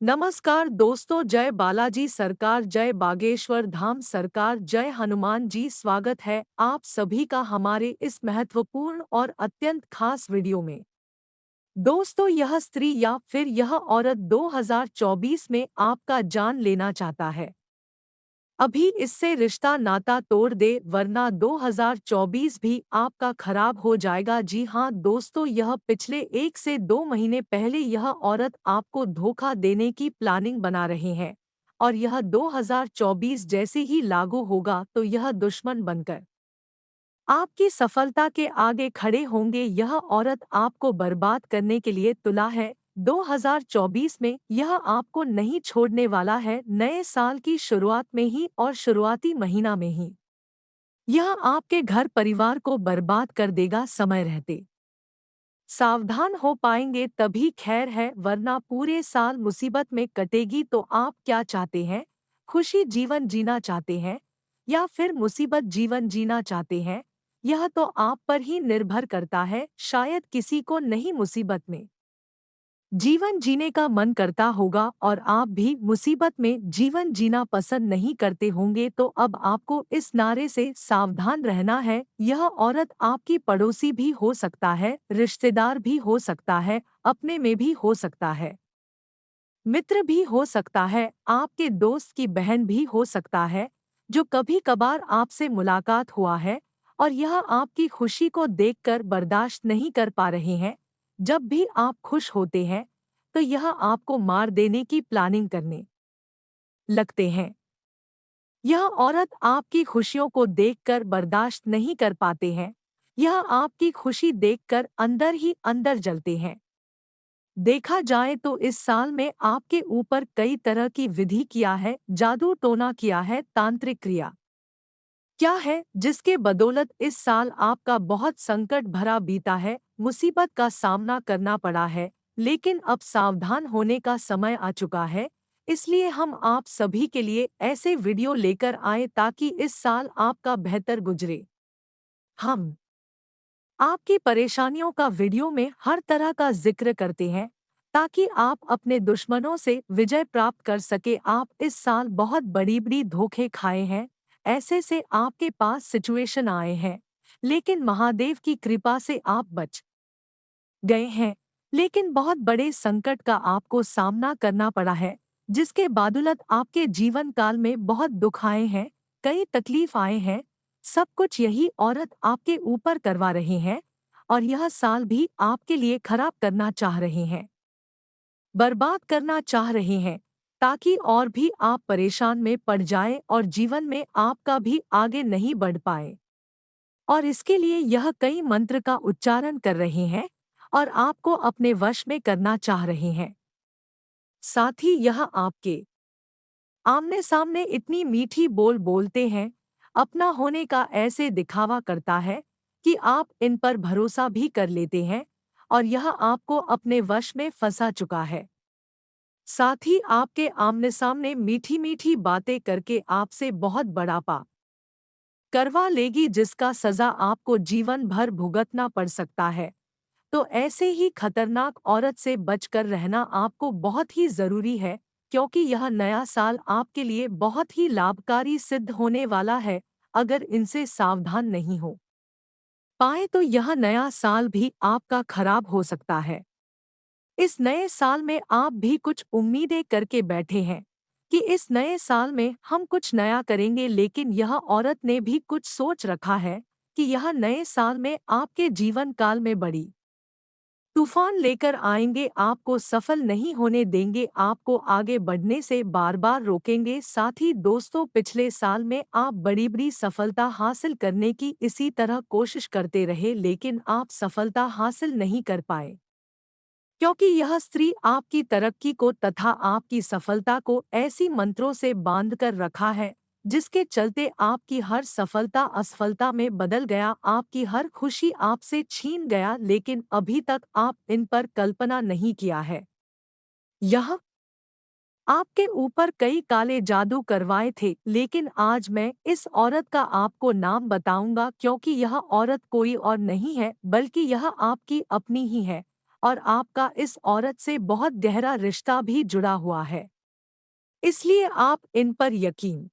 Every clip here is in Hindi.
नमस्कार दोस्तों, जय बालाजी सरकार, जय बागेश्वर धाम सरकार, जय हनुमान जी। स्वागत है आप सभी का हमारे इस महत्वपूर्ण और अत्यंत खास वीडियो में। दोस्तों, यह स्त्री या फिर यह औरत 2024 में आपका जान लेना चाहता है। अभी इससे रिश्ता नाता तोड़ दे, वरना 2024 भी आपका खराब हो जाएगा। जी हाँ दोस्तों, यह पिछले 1 से 2 महीने पहले यह औरत आपको धोखा देने की प्लानिंग बना रहे हैं, और यह 2024 जैसे ही लागू होगा तो यह दुश्मन बनकर आपकी सफलता के आगे खड़े होंगे। यह औरत आपको बर्बाद करने के लिए तुला है। 2024 में यह आपको नहीं छोड़ने वाला है। नए साल की शुरुआत में ही और शुरुआती महीना में ही यह आपके घर परिवार को बर्बाद कर देगा। समय रहते सावधान हो पाएंगे तभी खैर है, वरना पूरे साल मुसीबत में कटेगी। तो आप क्या चाहते हैं? खुशी जीवन जीना चाहते हैं या फिर मुसीबत जीवन जीना चाहते हैं? यह तो आप पर ही निर्भर करता है। शायद किसी को नहीं मुसीबत में जीवन जीने का मन करता होगा और आप भी मुसीबत में जीवन जीना पसंद नहीं करते होंगे। तो अब आपको इस नारे से सावधान रहना है। यह औरत आपकी पड़ोसी भी हो सकता है, रिश्तेदार भी हो सकता है, अपने में भी हो सकता है, मित्र भी हो सकता है, आपके दोस्त की बहन भी हो सकता है, जो कभी कभार आपसे मुलाकात हुआ है और यह आपकी खुशी को देखकर बर्दाश्त नहीं कर पा रहे हैं। जब भी आप खुश होते हैं तो यह आपको मार देने की प्लानिंग करने लगते हैं। यह औरत आपकी खुशियों को देखकर बर्दाश्त नहीं कर पाते हैं। यह आपकी खुशी देखकर अंदर ही अंदर जलते हैं। देखा जाए तो इस साल में आपके ऊपर कई तरह की विधि किया है, जादू टोना किया है, तांत्रिक क्रिया क्या है, जिसके बदौलत इस साल आपका बहुत संकट भरा बीता है, मुसीबत का सामना करना पड़ा है। लेकिन अब सावधान होने का समय आ चुका है। इसलिए हम आप सभी के लिए ऐसे वीडियो लेकर आए ताकि इस साल आपका बेहतर गुजरे। हम आपकी परेशानियों का वीडियो में हर तरह का जिक्र करते हैं ताकि आप अपने दुश्मनों से विजय प्राप्त कर सके। आप इस साल बहुत बड़ी बड़ी धोखे खाए हैं, ऐसे से आपके पास सिचुएशन आए हैं, लेकिन महादेव की कृपा से आप बच गए हैं। लेकिन बहुत बड़े संकट का आपको सामना करना पड़ा है, जिसके बादुलत आपके जीवन काल में बहुत दुख आए हैं, कई तकलीफ आए हैं। सब कुछ यही औरत आपके ऊपर करवा रहे हैं, और यह साल भी आपके लिए खराब करना चाह रहे हैं, बर्बाद करना चाह रहे हैं, ताकि और भी आप परेशान में पड़ जाएं और जीवन में आपका भी आगे नहीं बढ़ पाए। और इसके लिए यह कई मंत्र का उच्चारण कर रहे हैं और आपको अपने वश में करना चाह रहे हैं। साथ ही यह आपके आमने सामने इतनी मीठी बोल बोलते हैं, अपना होने का ऐसे दिखावा करता है कि आप इन पर भरोसा भी कर लेते हैं, और यह आपको अपने वश में फंसा चुका है। साथ ही आपके आमने सामने मीठी मीठी बातें करके आपसे बहुत बड़ा पाप करवा लेगी, जिसका सजा आपको जीवन भर भुगतना पड़ सकता है। तो ऐसे ही खतरनाक औरत से बचकर रहना आपको बहुत ही जरूरी है, क्योंकि यह नया साल आपके लिए बहुत ही लाभकारी सिद्ध होने वाला है। अगर इनसे सावधान नहीं हो पाए तो यह नया साल भी आपका खराब हो सकता है। इस नए साल में आप भी कुछ उम्मीदें करके बैठे हैं कि इस नए साल में हम कुछ नया करेंगे, लेकिन यह औरत ने भी कुछ सोच रखा है कि यह नए साल में आपके जीवन काल में बड़ी तूफान लेकर आएंगे, आपको सफल नहीं होने देंगे, आपको आगे बढ़ने से बार बार रोकेंगे। साथ ही दोस्तों, पिछले साल में आप बड़ी बड़ी सफलता हासिल करने की इसी तरह कोशिश करते रहे, लेकिन आप सफलता हासिल नहीं कर पाए, क्योंकि यह स्त्री आपकी तरक्की को तथा आपकी सफलता को ऐसी मंत्रों से बांध कर रखा है, जिसके चलते आपकी हर सफलता असफलता में बदल गया, आपकी हर खुशी आपसे छीन गया। लेकिन अभी तक आप इन पर कल्पना नहीं किया है। यह आपके ऊपर कई काले जादू करवाए थे, लेकिन आज मैं इस औरत का आपको नाम बताऊंगा, क्योंकि यह औरत कोई और नहीं है बल्कि यह आपकी अपनी ही है। और आपका इस औरत से बहुत गहरा रिश्ता भी जुड़ा हुआ है। इसलिए आप इन पर यकीन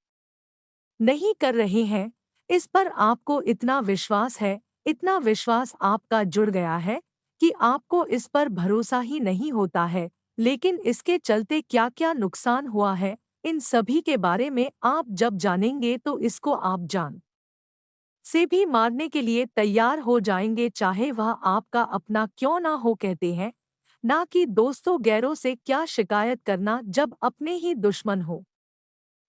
नहीं कर रहे हैं। इस पर आपको इतना विश्वास है, इतना विश्वास आपका जुड़ गया है कि आपको इस पर भरोसा ही नहीं होता है। लेकिन इसके चलते क्या-क्या नुकसान हुआ है, इन सभी के बारे में आप जब जानेंगे तो इसको आप जान से भी मारने के लिए तैयार हो जाएंगे, चाहे वह आपका अपना क्यों ना हो, कहते हैं ना कि दोस्तों गैरों से क्या शिकायत करना जब अपने ही दुश्मन हो।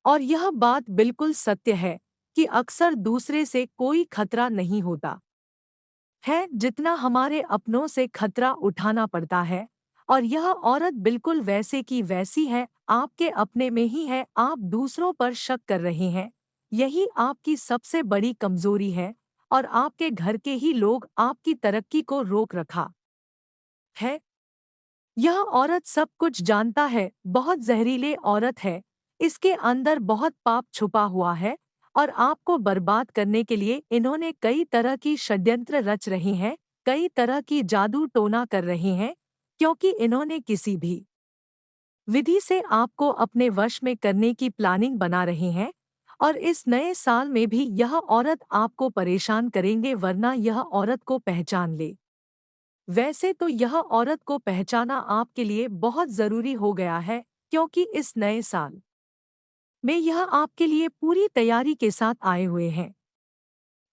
और यह बात बिल्कुल सत्य है कि अक्सर दूसरे से कोई खतरा नहीं होता है जितना हमारे अपनों से खतरा उठाना पड़ता है। और यह औरत बिल्कुल वैसे की वैसी है, आपके अपने में ही है, आप दूसरों पर शक कर रहे हैं। यही आपकी सबसे बड़ी कमजोरी है और आपके घर के ही लोग आपकी तरक्की को रोक रखा है। यह औरत सब कुछ जानता है, बहुत जहरीले औरत है, इसके अंदर बहुत पाप छुपा हुआ है और आपको बर्बाद करने के लिए इन्होंने कई तरह की षड्यंत्र रच रहे हैं, कई तरह की जादू टोना कर रहे हैं, क्योंकि इन्होंने किसी भी विधि से आपको अपने वश में करने की प्लानिंग बना रहे हैं। और इस नए साल में भी यह औरत आपको परेशान करेंगे, वरना यह औरत को पहचान ले। वैसे तो यह औरत को पहचाना आपके लिए बहुत ज़रूरी हो गया है, क्योंकि इस नए साल में यह आपके लिए पूरी तैयारी के साथ आए हुए हैं।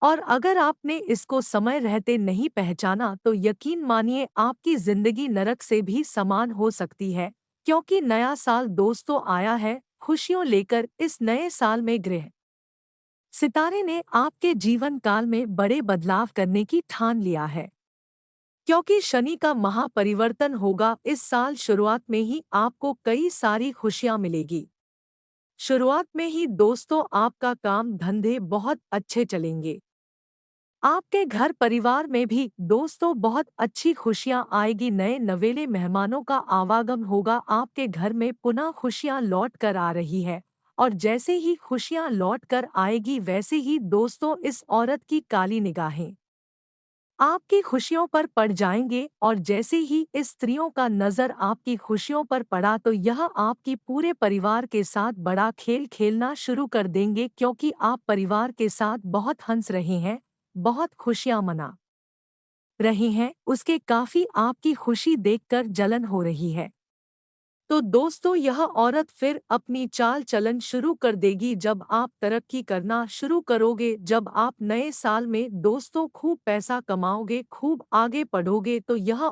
और अगर आपने इसको समय रहते नहीं पहचाना तो यकीन मानिए आपकी ज़िंदगी नरक से भी समान हो सकती है, क्योंकि नया साल दोस्तों आया है खुशियों लेकर। इस नए साल में ग्रह सितारे ने आपके जीवन काल में बड़े बदलाव करने की ठान लिया है, क्योंकि शनि का महापरिवर्तन होगा इस साल। शुरुआत में ही आपको कई सारी खुशियां मिलेगी। शुरुआत में ही दोस्तों आपका काम धंधे बहुत अच्छे चलेंगे। आपके घर परिवार में भी दोस्तों बहुत अच्छी खुशियां आएगी, नए नवेले मेहमानों का आवागम होगा आपके घर में, पुनः खुशियां लौट कर आ रही है। और जैसे ही खुशियां लौट कर आएगी वैसे ही दोस्तों इस औरत की काली निगाहें आपकी खुशियों पर पड़ जाएंगे। और जैसे ही इस स्त्रियों का नजर आपकी खुशियों पर पड़ा तो यह आपकी पूरे परिवार के साथ बड़ा खेल खेलना शुरू कर देंगे, क्योंकि आप परिवार के साथ बहुत हंस रहे हैं, बहुत खुशियां मना रहे हैं। उसके काफी आपकी खुशी देखकर जलन हो रही है। तो दोस्तों यह औरत फिर अपनी चाल चलन शुरू कर देगी जब आप तरक्की करना शुरू करोगे, जब आप नए साल में दोस्तों खूब पैसा कमाओगे, खूब आगे बढ़ोगे, तो यह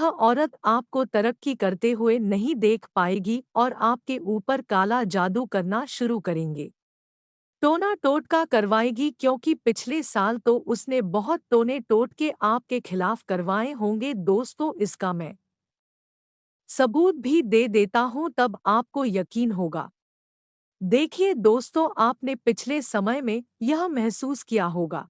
औरत आपको तरक्की करते हुए नहीं देख पाएगी और आपके ऊपर काला जादू करना शुरू करेंगे, टोना टोटका करवाएगी, क्योंकि पिछले साल तो उसने बहुत टोने टोटके आपके खिलाफ करवाए होंगे दोस्तों। इसका मैं सबूत भी दे देता हूं, तब आपको यकीन होगा। देखिए दोस्तों, आपने पिछले समय में यह महसूस किया होगा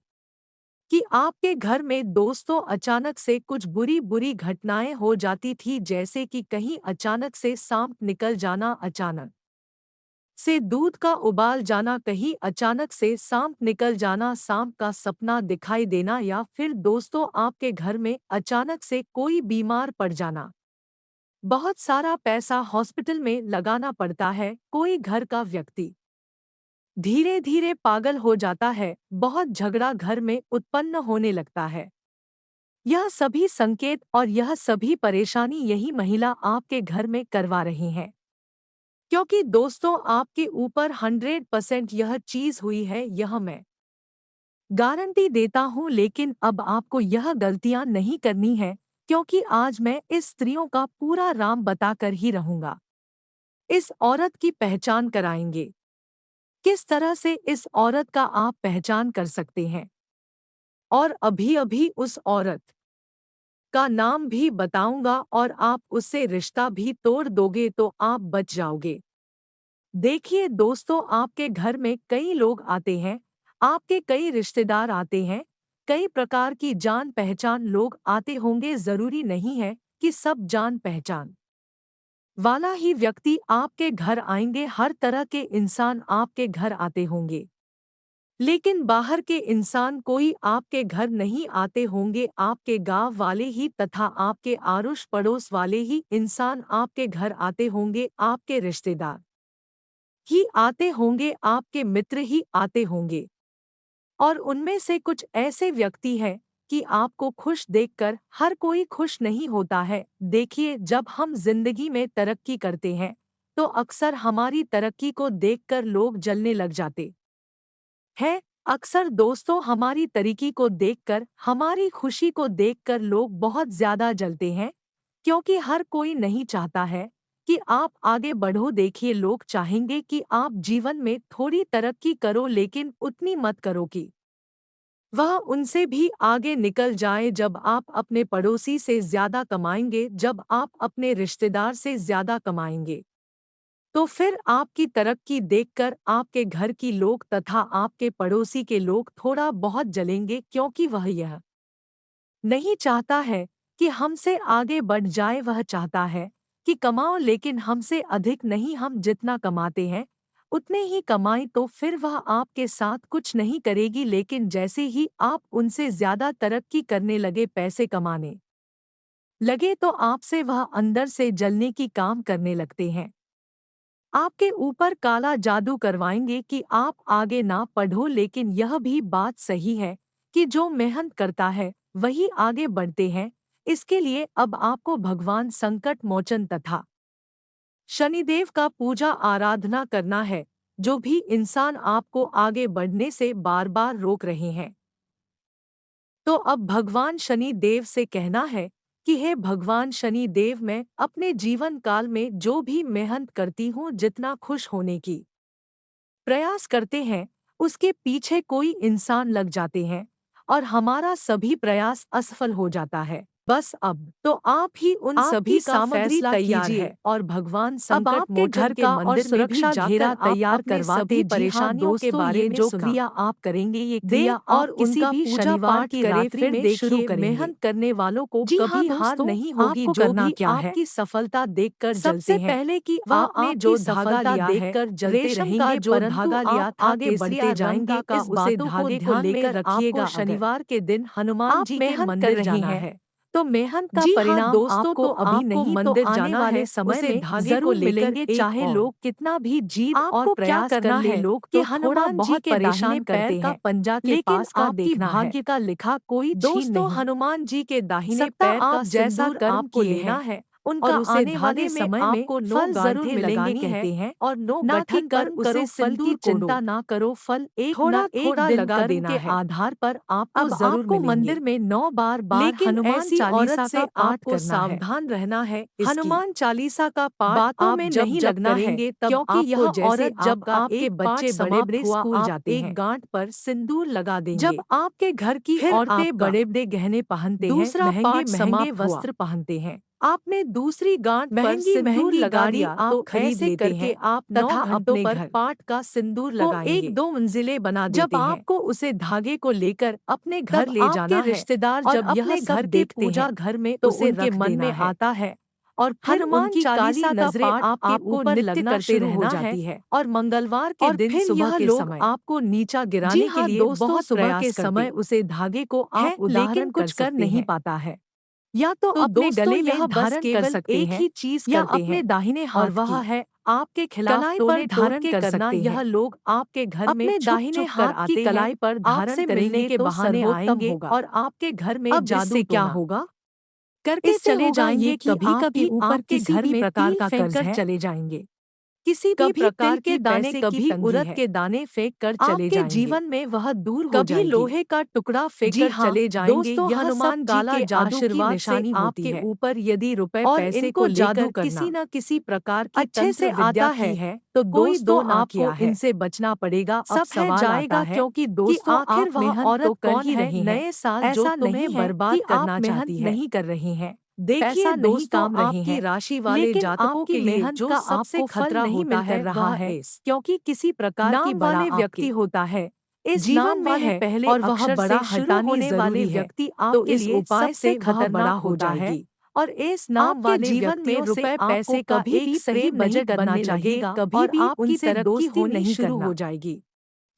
कि आपके घर में दोस्तों अचानक से कुछ बुरी बुरी घटनाएं हो जाती थी, जैसे कि कहीं अचानक से सांप निकल जाना, अचानक से दूध का उबाल जाना, कहीं अचानक से सांप निकल जाना, सांप का सपना दिखाई देना, या फिर दोस्तों आपके घर में अचानक से कोई बीमार पड़ जाना, बहुत सारा पैसा हॉस्पिटल में लगाना पड़ता है, कोई घर का व्यक्ति धीरे धीरे पागल हो जाता है, बहुत झगड़ा घर में उत्पन्न होने लगता है। यह सभी संकेत और यह सभी परेशानी यही महिला आपके घर में करवा रही है, क्योंकि दोस्तों आपके ऊपर 100% यह चीज हुई है, यह मैं गारंटी देता हूँ। लेकिन अब आपको यह गलतियां नहीं करनी है, क्योंकि आज मैं इस स्त्रियों का पूरा राम बताकर ही रहूंगा। इस औरत की पहचान कराएंगे, किस तरह से इस औरत का आप पहचान कर सकते हैं, और अभी अभी उस औरत का नाम भी बताऊंगा और आप उससे रिश्ता भी तोड़ दोगे तो आप बच जाओगे। देखिए दोस्तों, आपके घर में कई लोग आते हैं, आपके कई रिश्तेदार आते हैं, कई प्रकार की जान पहचान लोग आते होंगे, जरूरी नहीं है कि सब जान पहचान वाला ही व्यक्ति आपके घर आएंगे, हर तरह के इंसान आपके घर आते होंगे। लेकिन बाहर के इंसान कोई आपके घर नहीं आते होंगे, आपके गांव वाले ही तथा आपके आरुष पड़ोस वाले ही इंसान आपके घर आते होंगे, आपके रिश्तेदार ही आते होंगे, आपके मित्र ही आते होंगे। और उनमें से कुछ ऐसे व्यक्ति हैं कि आपको खुश देखकर हर कोई खुश नहीं होता है। देखिए, जब हम जिंदगी में तरक्की करते हैं तो अक्सर हमारी तरक्की को देखकर लोग जलने लग जाते हैं। अक्सर दोस्तों, हमारी तरक्की को देखकर, हमारी खुशी को देखकर लोग बहुत ज्यादा जलते हैं, क्योंकि हर कोई नहीं चाहता है कि आप आगे बढ़ो। देखिए, लोग चाहेंगे कि आप जीवन में थोड़ी तरक्की करो, लेकिन उतनी मत करो कि वह उनसे भी आगे निकल जाए। जब आप अपने पड़ोसी से ज्यादा कमाएंगे, जब आप अपने रिश्तेदार से ज्यादा कमाएंगे, तो फिर आपकी तरक्की देखकर आपके घर की लोग तथा आपके पड़ोसी के लोग थोड़ा बहुत जलेंगे, क्योंकि वह यह नहीं चाहता है कि हमसे आगे बढ़ जाए। वह चाहता है कि कमाओ, लेकिन हमसे अधिक नहीं। हम जितना कमाते हैं उतने ही कमाएं, तो फिर वह आपके साथ कुछ नहीं करेगी। लेकिन जैसे ही आप उनसे ज्यादा तरक्की करने लगे, पैसे कमाने लगे, तो आपसे वह अंदर से जलने की काम करने लगते हैं। आपके ऊपर काला जादू करवाएंगे कि आप आगे ना बढ़ो। लेकिन यह भी बात सही है कि जो मेहनत करता है वही आगे बढ़ते हैं। इसके लिए अब आपको भगवान संकट मोचन तथा शनिदेव का पूजा आराधना करना है, जो भी इंसान आपको आगे बढ़ने से बार बार रोक रहे हैं। तो अब भगवान शनि देव से कहना है कि हे भगवान शनि देव, मैं अपने जीवन काल में जो भी मेहनत करती हूँ, जितना खुश होने की प्रयास करते हैं, उसके पीछे कोई इंसान लग जाते हैं और हमारा सभी प्रयास असफल हो जाता है। बस अब तो आप ही उन सभी का फैसला कीजिए और भगवान संकट मोचन के मंदिर में भी जाकर तैयार करवाते परेशानियों के बारे में जो क्रिया आप करेंगे, ये क्रिया और उनका पूजा पाठ की रात्रि में शुरू करेंगे। मेहनत करने वालों को कभी हार नहीं होगी। जो भी आपकी सफलता देखकर जलते हैं, पहले कि आपने जो धागा देखकर जलते रहेंगे, जो धागा लिया आगे बढ़ते जाएंगे। इस बातों को ध्यान में रखिएगा। शनिवार के दिन हनुमान जी के मंदिर जाना है, तो मेहनत का परिणाम दोस्तों तो अभी नहीं, मंदिर जाना है समय में धागे को लेकर, चाहे लोग कितना भी जीत और प्रयास कर ले, लोग कि हनुमान जी के दाहिने पैर का पंजा के पास का देखना है। भाग्य का लिखा कोई दोस्तों, हनुमान जी के दाहिने पैर का जैसा कर्म को लेना है, उनका आने वाले समय में फल जरूर मिलेंगे कहते हैं। और नो गठन कर उसे फल की चिंता ना करो, फल एक थोड़ा थोड़ा लगा देना के आधार पर आपको जरूर मिलेंगे। मंदिर में 9 बार हनुमान चालीसा का पाठ करना है। सावधान रहना है। हनुमान चालीसा का पाठ बातों में नहीं लगना है, क्योंकि यह औरत जब आपके बच्चे बड़े बड़े स्कूल जाते हैं, एक गांठ पर सिंदूर लगा देंगे। जब आपके घर की औरतें बड़े बड़े गहने पहनते हैं, दूसरा महंगे वस्त्र पहनते हैं, आपने दूसरी गांठ पर सिंदूर लगा दिया, तो ऐसे करके आप तथा अपने पर पाठ का सिंदूर लगाएंगे, एक दो मंजिले बना देते हैं। जब आपको उसे धागे को लेकर अपने घर ले जाना है, रिश्तेदार जब यह घर देखते हैं घर में, तो उनके मन में आता है और फिर उनकी काली नजरें आपके ऊपर लगना शुरू हो जाती है। और मंगलवार के दिन सुबह के समय आपको नीचा गिराने के लिए बहुत सुबह के समय उसे धागे को आप उदाहरण कुछ कर नहीं पाता है, या तो अपने गले में धारण कर सकते हैं, एक ही चीज या अपने दाहिने हाथ, और वह है आपके खिलाफ कलाई पर धारण कर करना। यह लोग आपके घर में दाहिने हाथ की कलाई पर धारण करने के बहाने आएंगे और आपके घर में जादू क्या होगा करके चले जाएंगे। कभी कभी ऊपर के घर में प्रकार का कर्ज है, चले जाएंगे। किसी भी प्रकार के दाने, कभी उड़द के दाने फेंक कर चले जाएंगे, जीवन में वह दूर हो जाएगी। कभी लोहे का टुकड़ा फेंक कर चले जाएंगे। दोस्तों, यह हनुमान गाला जादू की निशानी होती है। आपके ऊपर यदि रुपए पैसे को जादू किसी न किसी प्रकार की अच्छे से आता है, तो दोस्तों आपको इनसे बचना पड़ेगा। सब सवाल जाएगा, क्योंकि दोस्तों आखिर वह औरत कौन है नए साल जो तुम्हें बर्बाद करना चाहती है, नहीं कर रहे हैं। देखिए दोस्तों, आपकी राशि वाले जातकों के लिए जो सबसे खतरा नहीं मिल रहा है, क्योंकि किसी प्रकार की वाले व्यक्ति होता है इस जीवन में है पहले, और वह बड़ा हटाने वाले व्यक्ति आपके लिए उपाय से खतरनाक हो जाएगी। और इस नाम वाले जीवन में रुपए पैसे कभी भी सही बजट बनना चाहिए, कभी भी उनसे दोस्ती नहीं शुरू हो जाएगी।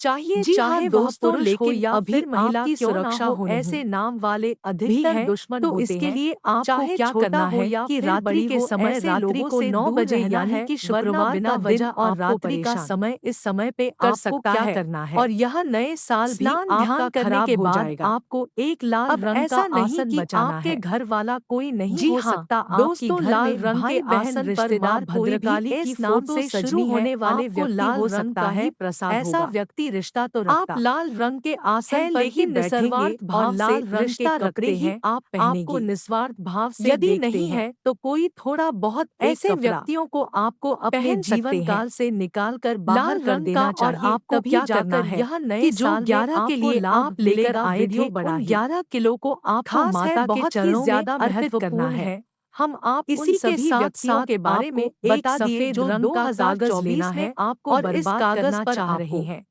चाहिए जी हाँ चाहे वह दोस्तों, पुरुष हो लेकिन या अभी फिर महिला आपकी क्यों ना सुरक्षा हो, हो ऐसे नहीं नाम वाले भी अधिकतर हैं, दुश्मन तो होते इसके हैं। लिए आपको चाहे क्या छोटा करना हो है या कि फिर रात्रि बड़ी के हो, समय ऐसे रात्रि लोगों को से 9 दूर बजे रहना यानी है, कि वरना शुक्रवार बिना का दिन वजह और आपको रात्रि का परेशान समय इस समय पे कर आपको सकता क्या है करना है। और यह नए साल भी स्नान ध्यान आपका करने के खराब हो बाद जाएगा। आपको एक लाल अब रंग का ऐसा नहीं आसन कि बचाना आपके है। घर वाला कोई नहीं जी हो हाँ सकता, आपकी दोस्तों, घर लाल में रंग के भाई बहन आसन पर माँ रिश्तेदार कोई भी भद्रकाली की इस नाम फोटो से शुरू सजनी है, होने वाले आपको व्यक्ति लाल हो रंग सकता का ही है। प्रसाद ऐसा होगा। व्यक्ति रिश्ता तो आप रखता लाल रंग के आसन है पर ही लेकिन बैठेंगे निस्वार्थ और भाव से लाल रंग के रिश्ता कपड़े रखते ही हैं, आप आपको पहनेंगे। निस्वार्थ भाव से यदि देखते नहीं हैं। है तो कोई थोड़ा बहुत एक ऐसे कपड़ा व्यक्तियों को आपको अपने पहन जीवन सकते हैं। काल से निकाल कर बाहर लाल कर रंग का, देना और चाहिए, आपको तभी क्या करना जाकर है यह नए कि जो साल में 11 के आपको लिए लाभ आप लेकर मिलेगा। आए थे वीडियो बड़ा उन ही 11 किलो को आपको खास है, माता के बहुत ही चरणों में ज्यादा अर्पित करना महत्वपूर्ण है। है। हम आप उन इसी के सभी साथ व्यक्तियों साथ के बारे में आपको एक बता दिए सफेद जो रंग का कागज लेना 2024 में है आपको और इस बर्बाद कागज करना पर चाह रहे आपको हैं।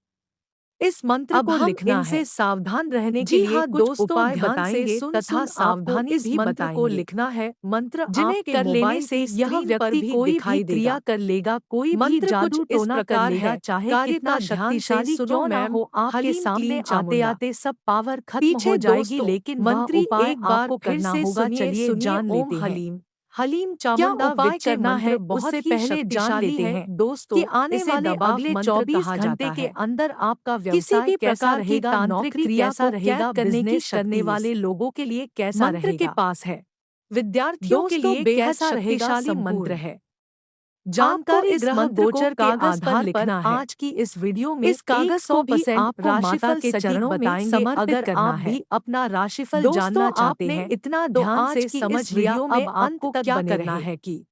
इस मंत्र अब को हम लिखना इनसे है। सावधान रहने के जी लिए हाँ कुछ दोस्तों, उपाय ध्यान से बताएंगे सुन तथा सुन आपको सावधानी इस भी मंत्र को बताएंगे, लिखना है, मंत्र जिन्हें आपके कर लेने मोबाइल से की यह स्क्रीन पर व्यक्ति भी कोई भी दिखाई क्रिया देगा। कर लेगा, कोई भी मंत्र कुछ जादू इस टोना कर प्रकार लेगा, है, चाहे कार्य कितना का ध्यान शक्तिशाली से सुनो क्यों ना मैम, हो, आपके हलीम सामने क्लीम आते चामुंडा। आते सब पावर खत्म पीछे हो जाएगी, दोस्तों, लेकिन वह मंत्री उपाय एक बार आपको फिर करना से होगा। सुनिए चलिए सुनिए जान ओम लेते हैं। हलीम। हलीम क्या चामुंडा उपाय विच्चे करना मंत्र है उससे बहुत ही पहले जान शक्तिशाली लेते है हैं दोस्तों, कि आने इसे वाले दबाव अगले मंत्र 24 कहा घंटे जाता के है। अंदर आपका किसी व्यवसाय भी कैसा प्रकार की रहेगा, तांत्रिक नौकरी क्रिया कैसा को कैद रहेगा, करने की बिजनेस करने शक्ति वाले लोगों के लिए कैसा मंत्र के रहेगा, पास है। विद्यार्थियों के दोस्तों लिए बेहद कैसा रहेगा, शक्तिशाली मंत्र संपूर्ण। है। आपको जानकारी इस ग्रह मंत्र को गोचर के कागज पर आधार पर लिखना है। आज की इस वीडियो में इस कागज को भी 100% आपको माता राशिफल के सटीक चरणों में बताएंगे। समर्पित अगर करना आप है। भी अपना राशिफल दोस्तों, जानना चाहते आपने हैं इतना तो ध्यान आज से की समझ इस लिया, वीडियो में अब अंत आपको तक क्या बने करना रहे, है कि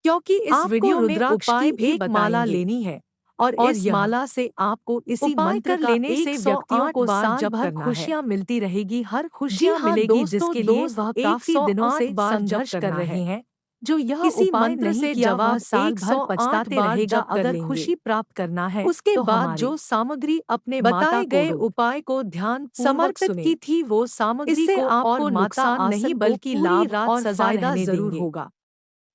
क्योंकि इस आपको वीडियो में रुद्राक्ष उपाय की भी भी माला बताएंगे लेनी है और और इस यह माला से आपको इसी उपाय मंत्र कर का लेने से व्यक्तियों 108 को बार साल जप भर करना है। खुशियां मिलती रहेगी, हर जी खुशियां हाँ मिलेगी, दोस्तों, जिसके लिए दोस्त वह काफी दिनों 108 से बार जप संघर्ष कर करना है। रहे हैं। जो यह किसी उपाय मंत्र नहीं से किया वह जवाब साल भर 108 पछताते बार रहेगा। जप कर अगर लेंगे। खुशी प्राप्त करना है उसके तो बाद हमारी जो सामग्री अपने माता बताए को गए दो उपाय को ध्यान पूर्वक समर्पित सुने। की थी, वो सामग्री इससे को और आपको माता नुकसान नहीं आसन को बल्कि पूरी लाभ रात और सजा फायदा रहने जरूर देंगे। होगा।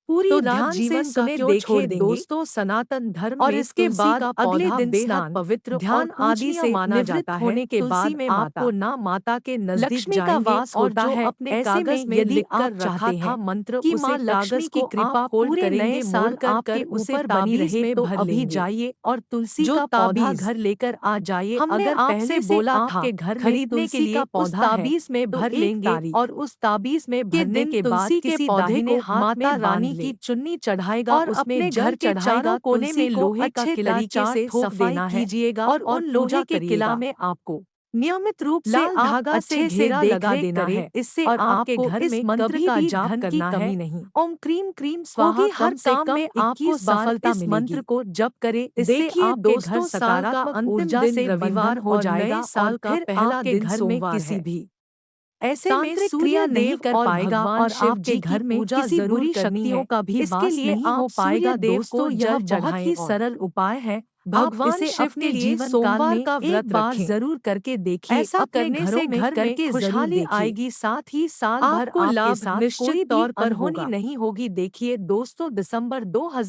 पूरी तो रात ध्यान से जीवन का सुने क्यों छोड़ देखिए देंगे। दोस्तों, सनातन धर्म और में इसके तुलसी बाद का अगले पौधा दिन बेहद स्नान, पवित्र और ध्यान आदि पूजनीय से माना जाता निवृत्त है। होने के तुलसी बाद में आपको माता ना माता के नजदीक लक्ष्मी का जाएंगे वास और होता जो है। अपने ऐसे में कागज में यदि लिख आप कर रखा चाहते था हैं मंत्र, कि उसे माँ लक्ष्मी कागज की को आप कृपा पूरे पूरे नए करेंगे, साल मोड़ कर आपके कर उसे ऊपर बनी ताबीज रहे, में तो भर अभी लेंगे। जाइए और तुलसी जो का पौधा ताबीज घर लेकर आ जाइए। हमने अगर आपसे पहले से बोला था आपके घर में खरीदने के तुलसी का लिए, उस पौधा है ताबीज में तो भर एक लेंगे तारीख और उस ताबीज में के भरने दिन के बाद तुलसी के किसी पौधे दाहिने को हाथ माता में बांध रानी ले की चुन्नी चढ़ाएगा, और उसमें अपने जल घर के चढ़ाएगा। चारों कोने तुलसी में को लोहे का अच्छे किला तरीके चार से ठोक सफाई देना है कीजिएगा और और लोहे पूजा के किला करिएगा। में आपको नियमित रूप से लाल आप धागा से अच्छे से घेरा देख लगा रेख देना करें। है इससे और आपके आपको घर इस में मंत्र कभी का भी जाप धन की करना है। कमी नहीं ओम क्रीम क्रीम स्वाहा। होगी। हर कम से काम कम में आपको 21 बार सफलता इस मंत्र मिलेगी। को जप करें, इससे देखिए आपके घर दोस्तों, साल का सकारात्मक अंतिम ऊर्जा दिन से रविवार बंधन हो और जाएगा नए और साल का फिर पहला आपके दिन घर में सोमवार किसी है। भी ऐसे में तांत्रिक सूर्य क्रिया नहीं देव कर और पाएगा भगवान और शिव आपके जी की घर में पूजा किसी जरूर बुरी करनी शक्तियों है। का भी इसके वास लिए नहीं हो आप पाएगा। सूर्य देव को दोस्तों यह जल बहुत चढ़ाएं ही और सरल उपाय है। आप भगवान इसे शिव अपने के लिए जीवन काल सोमवार में का एक व्रत बार रखें। जरूर करके देखिए। ऐसा अपने करने घरों से में घर में करके जरूर खुशहाली देखिए, आएगी, साथ ही साल भर आपको आपके लाभ साथ निश्चित कोई भी तौर पर अनहोनी होगा। नहीं होगी। देखिए दोस्तों, दिसंबर 2000